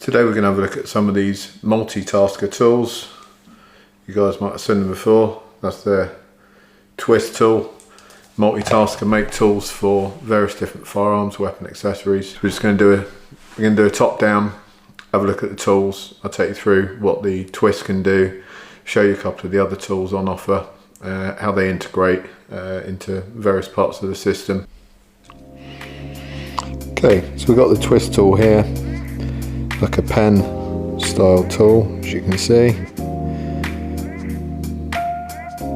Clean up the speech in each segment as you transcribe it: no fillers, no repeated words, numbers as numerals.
Today we're going to have a look at some of these Multitasker tools. You guys might have seen them before. That's the twist tool. Multitasker make tools for various different firearms, weapon accessories. We're just going to do a top down, have a look at the tools. I'll take you through what the twist can do, show you a couple of the other tools on offer, how they integrate into various parts of the system. Okay, so we've got the twist tool here, like a pen style tool, as you can see.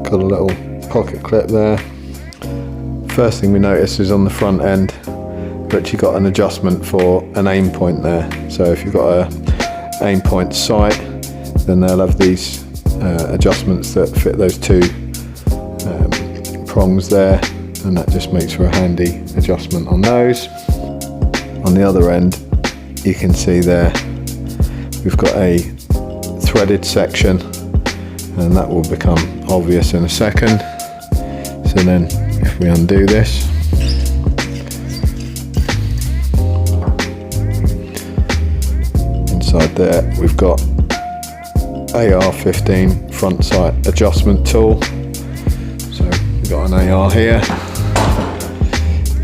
Got a little pocket clip there. First thing we notice is on the front end, we've actually got an adjustment for an aim point there. So if you've got an aim point sight, then they'll have these adjustments that fit those two prongs there, and that just makes for a handy adjustment on those. On the other end, you can see there we've got a threaded section, and that will become obvious in a second. So then if we undo this, inside there we've got AR-15 front sight adjustment tool. So we've got an AR here.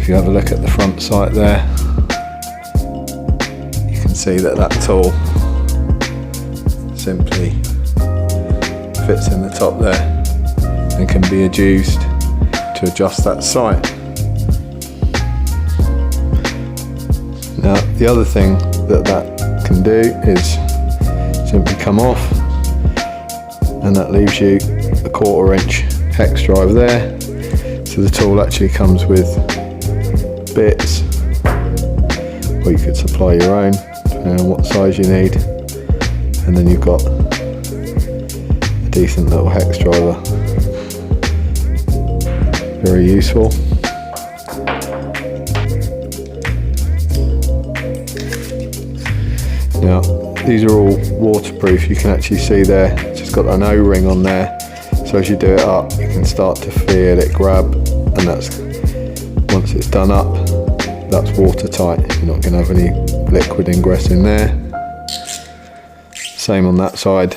If you have a look at the front sight there, you can see that tool simply fits in the top there and can be used to adjust that sight. Now the other thing that can do is simply come off, and that leaves you a 1/4 inch hex drive there. So the tool actually comes with bits, or you could supply your own depending on what size you need, and then you've got a decent little hex driver. Very useful. Now these are all waterproof. You can actually see there it's just got an O-ring on there, so as you do it up you can start to feel it grab, and that's, once it's done up, that's watertight. You're not going to have any liquid ingress in there. Same on that side.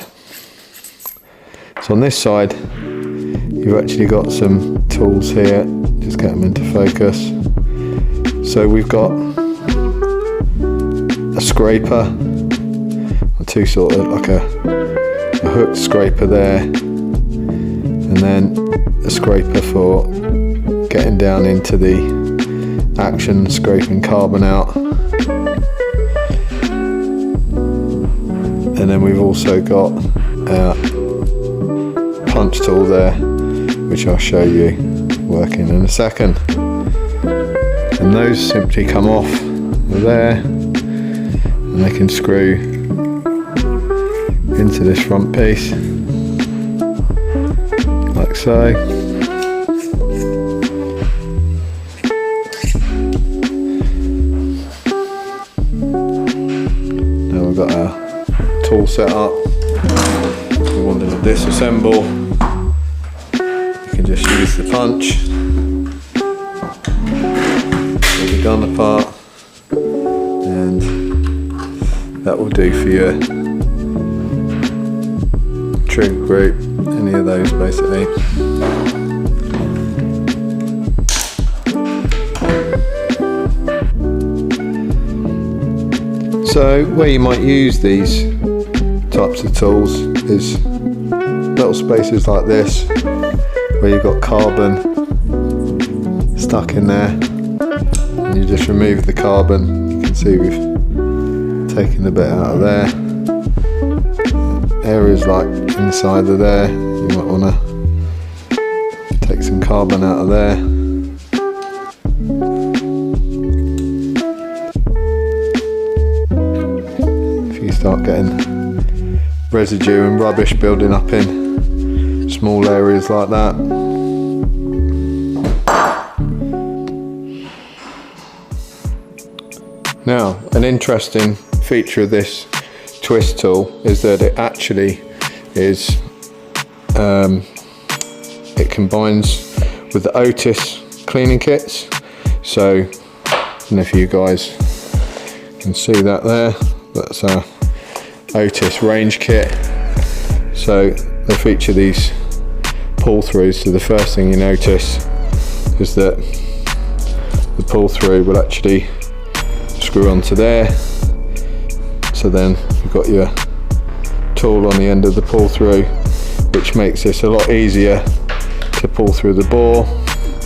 So on this side you've actually got some tools here, just get them into focus. So we've got a scraper, two sort of like a hooked scraper there, and then a scraper for getting down into the action, scraping carbon out. And then we've also got a punch tool there, which I'll show you working in a second. And those simply come off there, and they can screw into this front piece, like so. Now we've got our tool set up. If we wanted to disassemble, just use the punch, pull the gun apart, and that will do for your trigger group, any of those basically. So where you might use these types of tools is little spaces like this, where you've got carbon stuck in there, and you just remove the carbon. You can see we've taken the bit out of there. Areas like inside of there, you might want to take some carbon out of there. If you start getting residue and rubbish building up in small areas like that. Now, an interesting feature of this twist tool is that it actually is, it combines with the Otis cleaning kits. So, I don't know if you guys can see that there, that's our Otis Range Kit. So they feature these pull throughs. So the first thing you notice is that the pull through will actually screw onto there. So then you've got your tool on the end of the pull through, which makes this a lot easier to pull through the bore,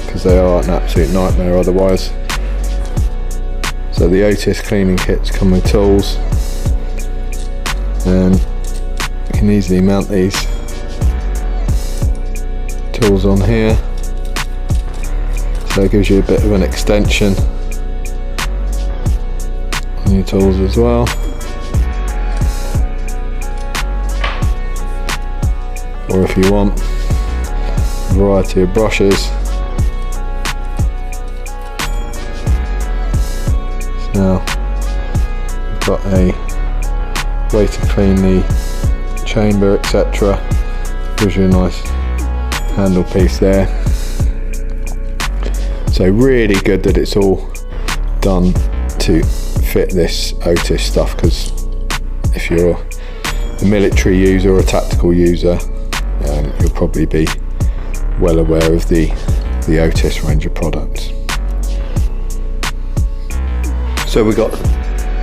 because they are an absolute nightmare otherwise. So the Otis cleaning kits come with tools, and you can easily mount these tools on here, so it gives you a bit of an extension on your tools as well. Or if you want a variety of brushes. So now we've got a way to clean the chamber, etc. Gives you a nice handle piece there. So really good that it's all done to fit this Otis stuff, because if you're a military user or a tactical user, you'll probably be well aware of the Otis range of products. So we've got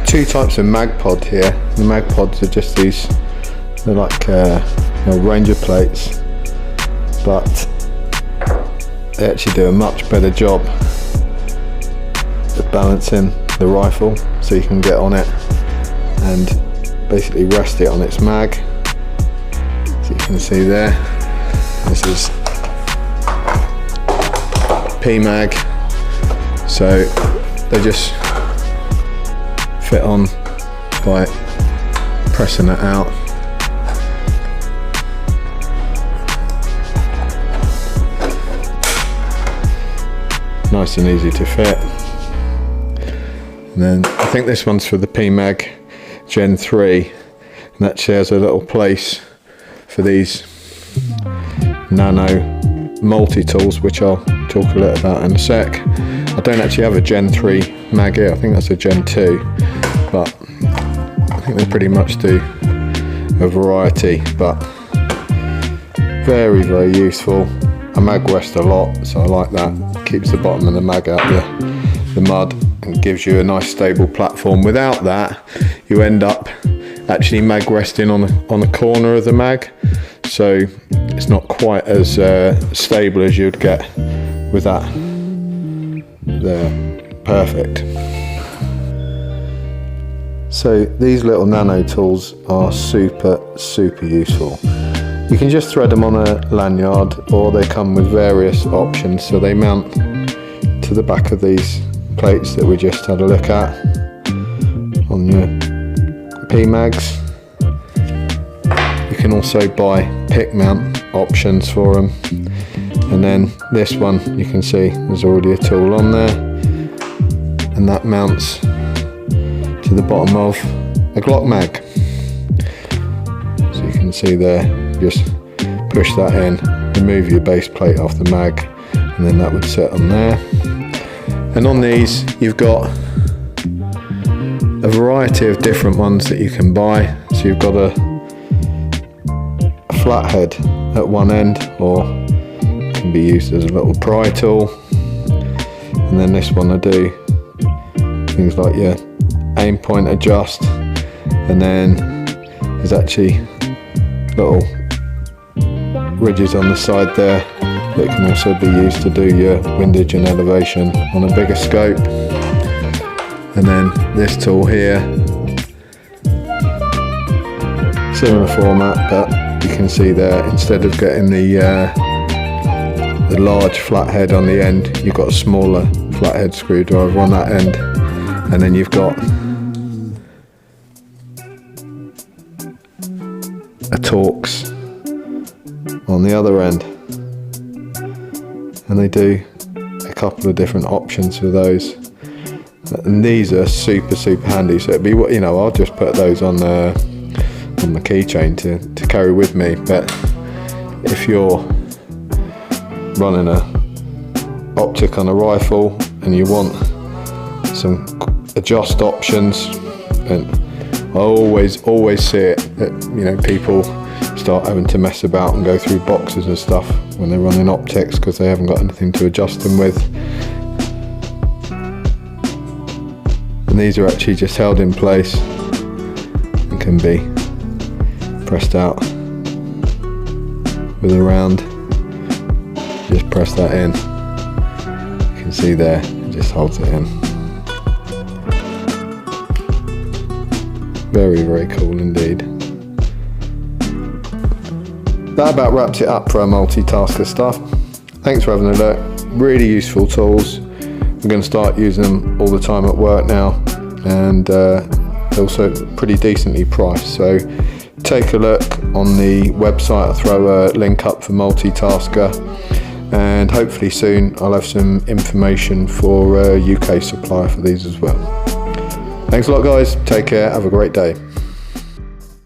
two types of Magpod here. The Magpods are just these, they're like Ranger plates, but they actually do a much better job of balancing the rifle, so you can get on it and basically rest it on its mag. So you can see there, this is P-mag, so they just fit on by pressing it out. Nice and easy to fit. And then I think this one's for the P-mag Gen 3, and that shares a little place for these Nano multi-tools, which I'll talk a little about in a sec. I don't actually have a Gen 3 mag here, I think that's a Gen 2, but I think they pretty much do a variety, but very, very useful. I magrest a lot, so I like that. Keeps the bottom of the mag out the mud and gives you a nice stable platform. Without that, you end up actually mag resting on the corner of the mag, so it's not quite as stable as you'd get with that there. Perfect. So these little nano tools are super useful. You can just thread them on a lanyard, or they come with various options. So they mount to the back of these plates that we just had a look at on your P-mags. You can also buy pick mount options for them, and then this one you can see there's already a tool on there, and that mounts to the bottom of a Glock mag. So you can see there, just push that in, remove your base plate off the mag, and then that would sit on there. And on these you've got a variety of different ones that you can buy. So you've got a flathead at one end, or can be used as a little pry tool. And then this one I do things like your Aimpoint adjust, and then there's actually little ridges on the side there that can also be used to do your windage and elevation on a bigger scope. And then this tool here, similar format, but you can see there, instead of getting the large flathead on the end, you've got a smaller flathead screwdriver on that end, and then you've got a Torx on the other end, and they do a couple of different options for those, and these are super handy. So it'd be, you know, I'll just put those on the keychain to carry with me. But if you're running a optic on a rifle and you want some adjust options, and I always see it, that, you know, people start having to mess about and go through boxes and stuff when they're running optics because they haven't got anything to adjust them with. And these are actually just held in place and can be pressed out with a round. Just press that in. You can see there, it just holds it in. Very, very cool indeed. That about wraps it up for our multitasker stuff. Thanks for having a look. Really useful tools. I'm going to start using them all the time at work now, and also pretty decently priced. So take a look on the website. I'll throw a link up for Multitasker, and hopefully soon I'll have some information for UK supply for these as well. Thanks a lot guys, take care, have a great day.